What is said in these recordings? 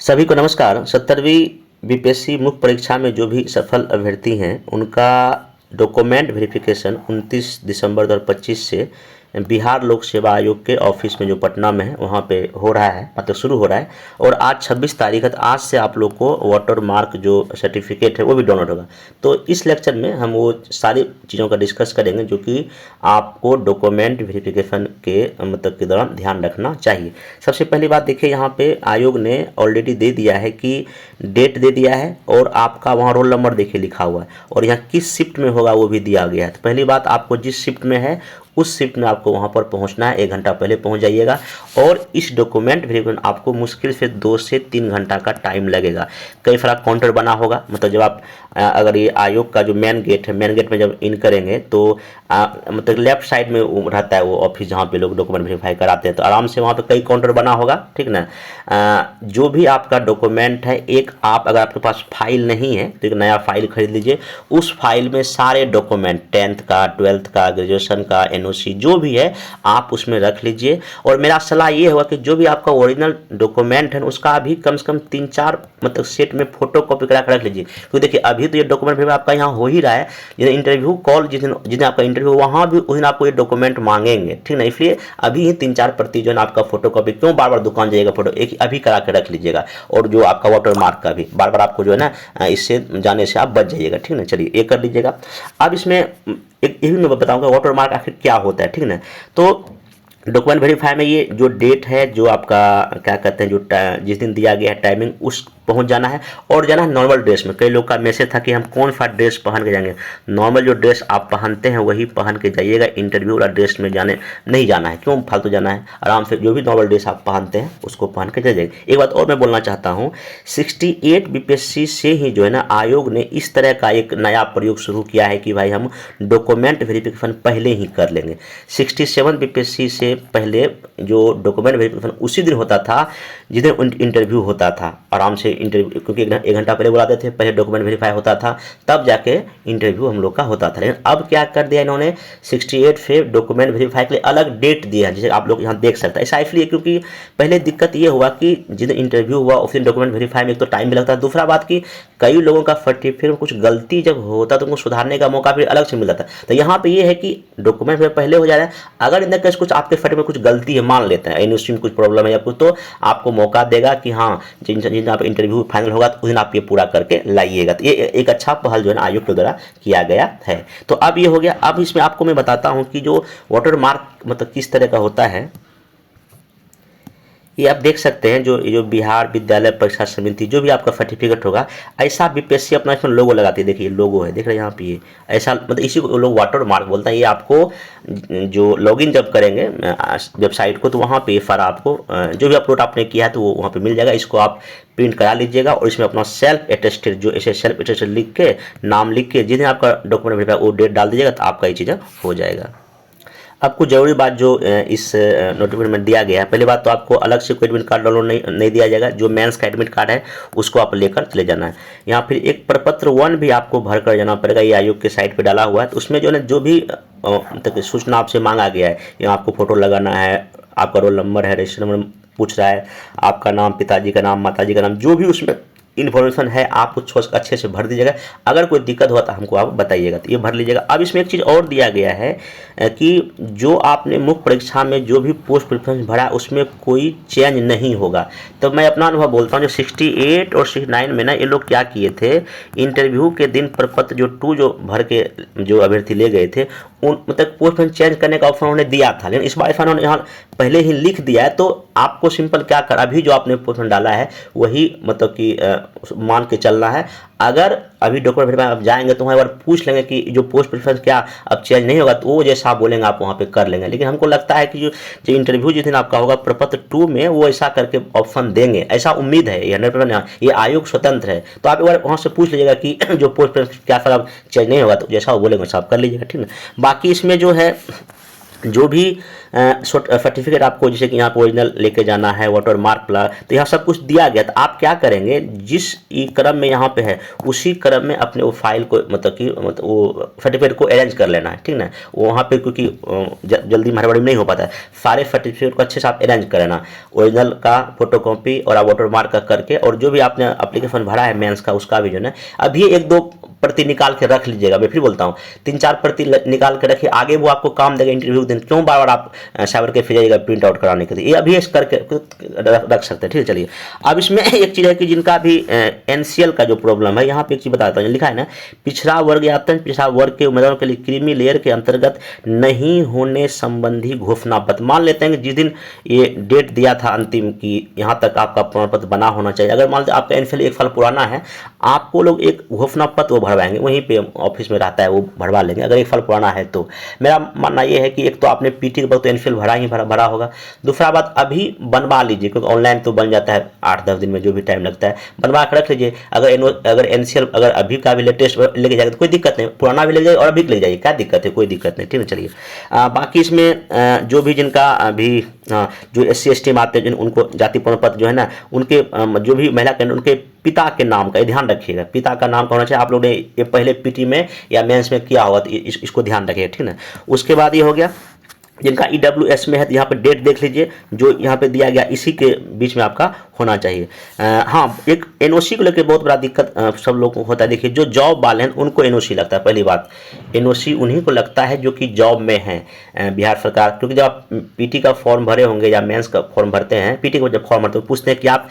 सभी को नमस्कार। 70वीं बीपीएससी मुख्य परीक्षा में जो भी सफल अभ्यर्थी हैं उनका डॉक्यूमेंट वेरिफिकेशन 29 दिसंबर 2025 से बिहार लोक सेवा आयोग के ऑफिस में जो पटना में है वहाँ पे हो रहा है, मतलब शुरू हो रहा है। और आज 26 तारीख है, तो आज से आप लोग को वाटर मार्क जो सर्टिफिकेट है वो भी डाउनलोड होगा। तो इस लेक्चर में हम वो सारी चीज़ों का डिस्कस करेंगे जो कि आपको डॉक्यूमेंट वेरिफिकेशन के मतलब के दौरान ध्यान रखना चाहिए। सबसे पहली बात देखिए, यहाँ पे आयोग ने ऑलरेडी दे दिया है कि डेट दे दिया है और आपका वहाँ रोल नंबर देखिए लिखा हुआ है और यहाँ किस शिफ्ट में होगा वो भी दिया गया है। तो पहली बात, आपको जिस शिफ्ट में है उस शिफ्ट में आपको वहाँ पर पहुँचना है, 1 घंटा पहले पहुँच जाइएगा। और इस डॉक्यूमेंट वेरिफिकेशन आपको मुश्किल से 2 से 3 घंटा का टाइम लगेगा। कई सारा काउंटर बना होगा, मतलब जब आप अगर ये आयोग का जो मेन गेट है, मेन गेट में जब इन करेंगे तो मतलब लेफ्ट साइड में रहता है वो ऑफिस जहाँ पे लोग डॉक्यूमेंट वेरीफाई कराते हैं। तो आराम से वहाँ पे कई काउंटर बना होगा, ठीक ना। जो भी आपका डॉक्यूमेंट है, एक आप अगर आपके पास फाइल नहीं है तो एक नया फाइल खरीद लीजिए। उस फाइल में सारे डॉक्यूमेंट 10th का, 12th का, ग्रेजुएशन का, एनओसी जो भी है आप उसमें रख लीजिए। और मेरा सलाह ये होगा कि जो भी आपका ओरिजिनल डॉक्यूमेंट है उसका भी कम से कम 3-4 मतलब सेट में फोटो कॉपी करा कर रख लीजिए। क्योंकि देखिए अभी तो ये डॉक्यूमेंट भी आपका यहाँ हो ही रहा है, जिस इंटरव्यू कॉल जिस आपका इंटरव्यू वहाँ भी उस दिन आपको ये डॉक्यूमेंट मांगेंगे, ठीक ना। इसलिए अभी ही 3-4 प्रति जो है आपका फोटो कॉपी, क्यों बार बार दुकान जाइएगा, फोटो एक अभी करा के रख लीजिएगा। और जो आपका वाटर मार्क का भी बार बार आपको जो है ना इससे जाने से आप बच जाइएगा, ठीक ना। चलिए ये कर लीजिएगा। अब इसमें एक ये भी मैं बताऊंगा वाटर मार्क आखिर क्या होता है, ठीक ना। तो डॉक्यूमेंट वेरीफाई में ये जो डेट है, जो आपका क्या कहते हैं, जो जिस दिन दिया गया है टाइमिंग, उस पहुंच जाना है और जाना है नॉर्मल ड्रेस में। कई लोग का मैसेज था कि हम कौन सा ड्रेस पहन के जाएंगे। नॉर्मल जो ड्रेस आप पहनते हैं वही पहन के जाइएगा, इंटरव्यू वाला ड्रेस में जाने नहीं जाना है। क्यों फालतू जाना है, आराम से जो भी नॉर्मल ड्रेस आप पहनते हैं उसको पहन के जाइए। एक बात और मैं बोलना चाहता हूँ, 68 बीपीएससी से ही जो है ना आयोग ने इस तरह का एक नया प्रयोग शुरू किया है कि भाई हम डॉक्यूमेंट वेरिफिकेशन पहले ही कर लेंगे। 67 बीपीएससी से पहले जो डॉक्यूमेंट वेरिफिकेशन उसी दिन होता था जिस दिन इंटरव्यू होता था। आराम से इंटरव्यू, क्योंकि 1 घंटा पहले बुलाते थे, पहले डॉक्यूमेंट वेरीफाई होता था, तब जाके इंटरव्यू हम लोग का होता था। लेकिन अब क्या कर दिया इन्होंने, 68 से डॉक्यूमेंट वेरीफाई के लिए अलग डेट दिया है, जिसे आप लोग यहाँ देख सकते हैं। ऐसा इसलिए क्योंकि पहले दिक्कत ये हुआ कि जिस दिन इंटरव्यू हुआ उस दिन डॉक्यूमेंट वेरीफाई में एक तो टाइम भी लगता है, दूसरा बात कि कई लोगों का सर्टिफिकेट में कुछ गलती जब होता तो उनको सुधारने का मौका फिर अलग से मिलता था। तो यहाँ पे ये है कि डॉक्यूमेंट पहले हो जा रहा है। अगर इन केस कुछ आपके सर्टिफिकेट में कुछ गलती है, मान लेते हैं यूनिवर्सिटी में कुछ प्रॉब्लम है या कुछ, तो आपको मौका देगा कि हाँ जिन जिन आप इंटरव्यू फाइनल होगा तो उस दिन आप ये पूरा करके लाइएगा। तो ये एक अच्छा पहल जो है ना आयोग के द्वारा किया गया है। तो अब ये हो गया। अब इसमें आपको मैं बताता हूँ कि जो वाटर मार्क मतलब किस तरह का होता है। ये आप देख सकते हैं, जो बिहार विद्यालय परीक्षा समिति जो भी आपका सर्टिफिकेट होगा, ऐसा बीपीएससी अपना इसमें लोगो लगाती है। देखिए लोगो है, देख रहे हैं यहाँ पे, ये ऐसा मतलब इसी को लोग वाटर मार्क बोलते हैं। ये आपको जो लॉगिन जब करेंगे वेबसाइट को तो वहाँ पे सारा आपको जो भी अपलोड आपने किया है तो वो वहाँ पे मिल जाएगा। इसको आप प्रिंट करा लीजिएगा और इसमें अपना सेल्फ अटेस्टेड, जो ऐसे सेल्फ अटेस्टेड लिख के नाम लिख के जिस दिन आपका डॉक्यूमेंट वेरीफाई वो डेट डाल दीजिएगा तो आपका ये चीज़ें हो जाएगा। अब कुछ जरूरी बात जो इस नोटिफिकेशन में दिया गया है, पहली बात तो आपको अलग से कोई एडमिट कार्ड डाउनलोड नहीं दिया जाएगा। जो मेंस का एडमिट कार्ड है उसको आप लेकर चले जाना है। यहाँ फिर एक प्रपत्र 1 भी आपको भर कर जाना पड़ेगा, ये आयोग के साइट पे डाला हुआ है। तो उसमें जो है जो भी मतलब सूचना आपसे मांगा गया है, यहाँ आपको फोटो लगाना है, आपका रोल नंबर है, रजिस्टर नंबर पूछ रहा है, आपका नाम, पिताजी का नाम, माताजी का नाम, जो भी उसमें इन्फॉर्मेशन है आप उसको अच्छे से भर दीजिएगा। अगर कोई दिक्कत हुआ तो हमको आप बताइएगा, तो ये भर लीजिएगा। अब इसमें एक चीज़ और दिया गया है कि जो आपने मुख्य परीक्षा में जो भी पोस्ट प्रेफरेंस भरा उसमें कोई चेंज नहीं होगा। तो मैं अपना अनुभव बोलता हूँ, जो 68 और 69 में ना ये लोग क्या किए थे, इंटरव्यू के दिन प्रपत्र जो 2 जो भर के जो अभ्यर्थी ले गए थे उन मतलब पोस्ट प्रेफरेंस चेंज करने का ऑप्शन उन्होंने दिया था। लेकिन इस बार इन्होंने यहाँ पहले ही लिख दिया है, तो आपको सिंपल क्या कर, अभी जो आपने पोस्ट प्रेफरेंस डाला है वही मतलब कि मान के चलना है। अगर अभी डॉक्यूमेंट वेरीफाई आप जाएंगे तो वहाँ एक बार पूछ लेंगे कि जो पोस्ट प्रेफरेंस क्या अब चेंज नहीं होगा, तो वो जैसा आप बोलेंगे आप वहाँ पे कर लेंगे। लेकिन हमको लगता है कि जो इंटरव्यू जिस दिन आपका होगा प्रपत्र 2 में वो ऐसा करके ऑप्शन देंगे, ऐसा उम्मीद है। ये 100% ये आयोग स्वतंत्र है, तो आप एक बार वहाँ से पूछ लीजिएगा कि जो पोस्ट प्रेफरेंस क्या सर अब चेंज नहीं होगा, तो जैसा वो बोलेंगे वैसा आप कर लीजिएगा, ठीक है। बाकी इसमें जो है जो भी सर्टिफिकेट आपको, जैसे कि यहाँ पर ओरिजिनल लेके जाना है, वाटर मार्क ला, तो यहाँ सब कुछ दिया गया। तो आप क्या करेंगे, जिस क्रम में यहाँ पे है उसी क्रम में अपने वो फाइल को मतलब वो सर्टिफिकेट को अरेंज कर लेना है, ठीक ना। वहाँ पे क्योंकि जल्दी हड़बड़ी में नहीं हो पाता है, सारे सर्टिफिकेट को अच्छे से आप अरेंज कर लेना, ओरिजिनल का फोटोकॉपी और वाटर मार्क का करके, और जो भी आपने एप्लीकेशन भरा है मेंस का उसका भी जो है अभी 1-2 प्रति निकाल के रख लीजिएगा। मैं फिर बोलता हूँ 3-4 प्रति निकाल के रखिए, आगे वो आपको काम देगा इंटरव्यू दिन। क्यों बार बार आप साइबर कैफे जाइएगा प्रिंट आउट कराने के लिए, ये अभी करके रख सकते हैं, ठीक है। चलिए अब इसमें एक चीज़ है कि जिनका भी एनसीएल का जो प्रॉब्लम है, यहाँ पे एक चीज़ बताता हूँ, लिखा है ना, पिछड़ा वर्ग या अत्यंत पिछड़ा वर्ग के उम्मीदवारों के लिए क्रीमी लेयर के अंतर्गत नहीं होने संबंधी घोषणा पत्र। मान लेते हैं कि जिस दिन ये डेट दिया था अंतिम की यहाँ तक आपका प्रमाण पत्र बना होना चाहिए, अगर मान लीजिए आपका एनसीएल 1 साल पुराना है, आपको लोग एक घोषणा पत्र वो भरवाएंगे, वहीं पे ऑफिस में रहता है, वो भरवा लेंगे अगर 1 साल पुराना है तो। मेरा मानना ये है कि एक तो आपने पीटी के वक्त तो एनसीएल भरा होगा, दूसरा बात अभी बनवा लीजिए, क्योंकि ऑनलाइन तो बन जाता है 8-10 दिन में, जो भी टाइम लगता है, बनवा कर रख लीजिए। अगर एनसीएल अगर अभी का भी लेटेस्ट लेके जाएगा तो कोई दिक्कत नहीं, पुराना भी ले जाइए और अभी ले जाइए, क्या दिक्कत है, कोई दिक्कत नहीं, ठीक है। चलिए बाकी इसमें जो भी जिनका अभी जो SC ST में आते हैं, उनको जाति प्रमाण पत्र जो है ना, उनके जो भी महिला कैंडिडेट उनके पिता के नाम का ध्यान रखिएगा, पिता का नाम का होना चाहिए। आप लोग ने ये पहले पीटी में या मेंस में किया होगा, तो इसको ध्यान रखिएगा, ठीक है। उसके बाद ये हो गया जिनका EWS में है, तो यहाँ पे डेट देख लीजिए, जो यहाँ पे दिया गया इसी के बीच में आपका होना चाहिए। हाँ, एक NOC को लेकर बहुत बड़ा दिक्कत सब लोगों को होता है। देखिए जो जॉब वाले हैं उनको NOC लगता है, पहली बात NOC उन्हीं को लगता है जो कि जॉब में हैं बिहार सरकार, क्योंकि जब आप पीटी का फॉर्म भरे होंगे या मेंस का फॉर्म भरते हैं, पीटी का जब फॉर्म भरते हैं पूछते हैं कि आप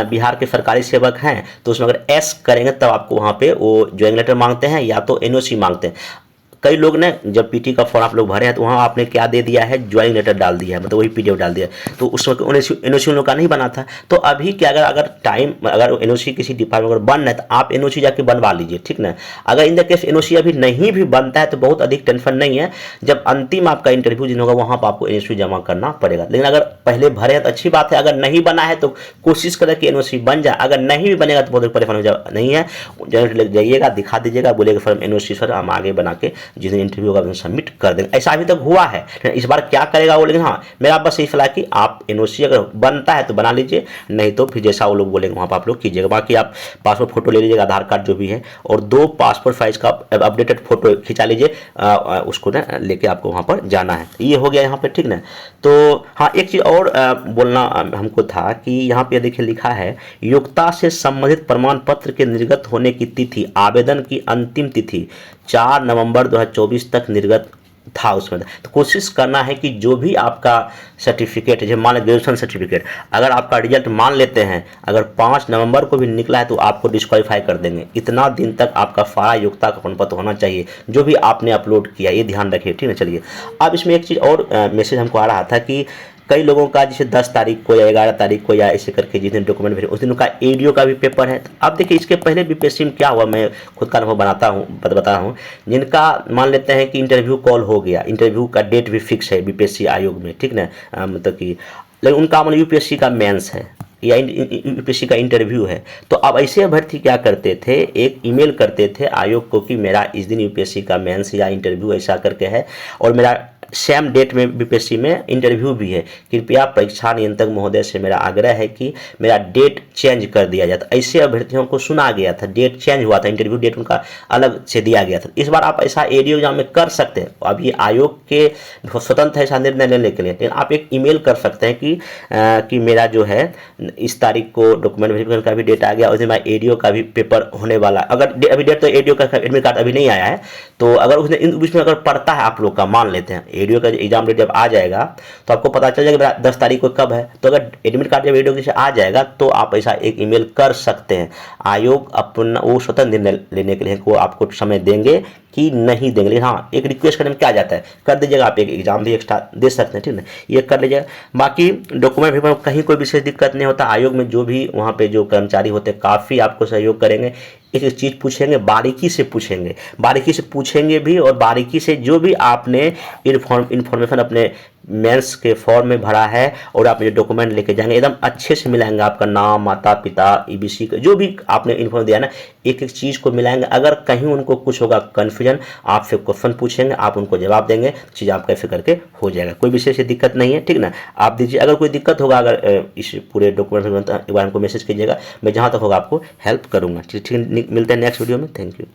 बिहार के सरकारी सेवक हैं, तो उसमें अगर S करेंगे तब आपको वहाँ पे वो ज्वाइनिंग लेटर मांगते हैं या तो NOC मांगते हैं। कई लोग ने जब पीटी का फॉर्म आप लोग भरे हैं तो वहाँ आपने क्या दे दिया है, ज्वाइनिंग लेटर डाल दिया है, मतलब वही PDF डाल दिया, तो उस वक्त NOC उन लोग का नहीं बना था। तो अभी क्या, अगर टाइम अगर NOC किसी डिपार्टमेंट अगर बन रहा है तो आप NOC जाके बनवा लीजिए, ठीक ना। अगर इन द केस NOC अभी नहीं भी बनता है तो बहुत अधिक टेंशन नहीं है, जब अंतिम आपका इंटरव्यू दिन होगा वहाँ पर आपको NOC जमा करना पड़ेगा। लेकिन अगर पहले भरे हैं तो अच्छी बात है, अगर नहीं बना है तो कोशिश करें कि NOC बन जाए, अगर नहीं भी बनेगा तो बहुत परेशान हो जाए, नहीं है ले जाइएगा, दिखा दीजिएगा, बोलेगा फॉर्म NOC सर हम आगे बना के जिस दिन इंटरव्यू का सबमिट कर देंगे। ऐसा अभी तक हुआ है, इस बार क्या करेगा वो, लेकिन हाँ मेरा बस यही सलाह कि आप NOC अगर बनता है तो बना लीजिए, नहीं तो फिर जैसा वो लोग बोलेंगे वहाँ पर आप लोग कीजिएगा। बाकी आप पासपोर्ट फोटो ले लीजिएगा, आधार कार्ड जो भी है, और 2 पासपोर्ट साइज का अपडेटेड फोटो खिंचा लीजिए, उसको ना लेके आपको वहाँ पर जाना है। ये हो गया यहाँ पे, ठीक ना। तो हाँ एक चीज़ और बोलना हमको था कि यहाँ पे देखिए लिखा है, योग्यता से संबंधित प्रमाण पत्र के निर्गत होने की तिथि, आवेदन की अंतिम तिथि 4 नवंबर 2024 तक निर्गत था उसमें। तो कोशिश करना है कि जो भी आपका सर्टिफिकेट है, जैसे मान लीजिए ग्रेजुएशन सर्टिफिकेट, अगर आपका रिजल्ट मान लेते हैं अगर 5 नवंबर को भी निकला है तो आपको डिस्क्वालीफाई कर देंगे। इतना दिन तक आपका सारा योग्यता का प्रमाण पत्र होना चाहिए जो भी आपने अपलोड किया, ये ध्यान रखिए, ठीक है। चलिए अब इसमें एक चीज़ और मैसेज हमको आ रहा था कि कई लोगों का जैसे 10 तारीख को या 11 तारीख को या ऐसे करके जिस दिन डॉक्यूमेंट भेजे उस दिन उनका ADO का भी पेपर है। अब देखिए इसके पहले BPSC में क्या हुआ, मैं खुद का अनुभव बता रहा हूँ, जिनका मान लेते हैं कि इंटरव्यू कॉल हो गया, इंटरव्यू का डेट भी फिक्स है BPSC आयोग में, ठीक ना, मतलब कि लेकिन उनका मतलब UPSC का मेंस है या UPSC का इंटरव्यू है, तो अब ऐसे अभ्यर्थी क्या करते थे, एक ईमेल करते थे आयोग को कि मेरा इस दिन UPSC का मेंस या इंटरव्यू ऐसा करके है और मेरा सेम डेट में BPSC में इंटरव्यू भी है, कृपया परीक्षा नियंत्रक महोदय से मेरा आग्रह है कि मेरा डेट चेंज कर दिया जाए। तो ऐसे अभ्यर्थियों को सुना गया था, डेट चेंज हुआ था, इंटरव्यू डेट उनका अलग से दिया गया था। इस बार आप ऐसा ADO एग्जाम में कर सकते हैं, अब ये आयोग के स्वतंत्र है ऐसा निर्णय लेने के लिए, लेकिन आप एक ईमेल कर सकते हैं कि मेरा जो है इस तारीख को डॉक्यूमेंट वेरिफिकेशन का भी डेट आ गया, उस दिन मेरा ADO का भी पेपर होने वाला। अगर अभी डेट तो ADO का एडमिट कार्ड अभी नहीं आया है, तो अगर उसने इन बीच में अगर पढ़ता है आप लोग का, मान लेते हैं ADO का एग्जाम डेट जब आ जाएगा तो आपको पता चल जाएगा 10 तारीख को कब है, तो अगर एडमिट कार्ड जब ADO से आ जाएगा तो आप ऐसा एक ईमेल कर सकते हैं। आयोग अपना वो स्वतंत्र निर्णय लेने के लिए वो आपको समय देंगे कि नहीं देंगे, लेकिन हाँ एक रिक्वेस्ट करने में क्या जाता है, कर दीजिएगा, आप एक एग्जाम भी एक्स्ट्रा दे सकते हैं, ठीक है, ये कर लीजिएगा। बाकी डॉक्यूमेंट पेपर कहीं कोई विशेष दिक्कत नहीं होता, आयोग में जो भी वहाँ पे जो कर्मचारी होते हैं काफ़ी आपको सहयोग करेंगे, एक एक चीज़ पूछेंगे, बारीकी से पूछेंगे भी, और बारीकी से जो भी आपने इन्फॉर्मेशन अपने मेंस के फॉर्म में भरा है और आप जो डॉक्यूमेंट लेके जाएंगे एकदम अच्छे से मिलाएंगे, आपका नाम, माता पिता, EBC का जो भी आपने इन्फॉर्मेशन दिया ना, एक एक चीज़ को मिलाएंगे। अगर कहीं उनको कुछ होगा कन्फ्यूजन कन्फ्यूजन, आपसे क्वेश्चन पूछेंगे, आप उनको जवाब देंगे, चीज़ आप कैसे करके हो जाएगा, कोई विशेष दिक्कत नहीं है, ठीक ना। आप दीजिए, अगर कोई दिक्कत होगा, अगर इस पूरे डॉक्यूमेंट एक बार हमको मैसेज कीजिएगा, मैं जहाँ तक होगा आपको हेल्प करूँगा। ठीक, मिलते हैं नेक्स्ट वीडियो में। Thank you.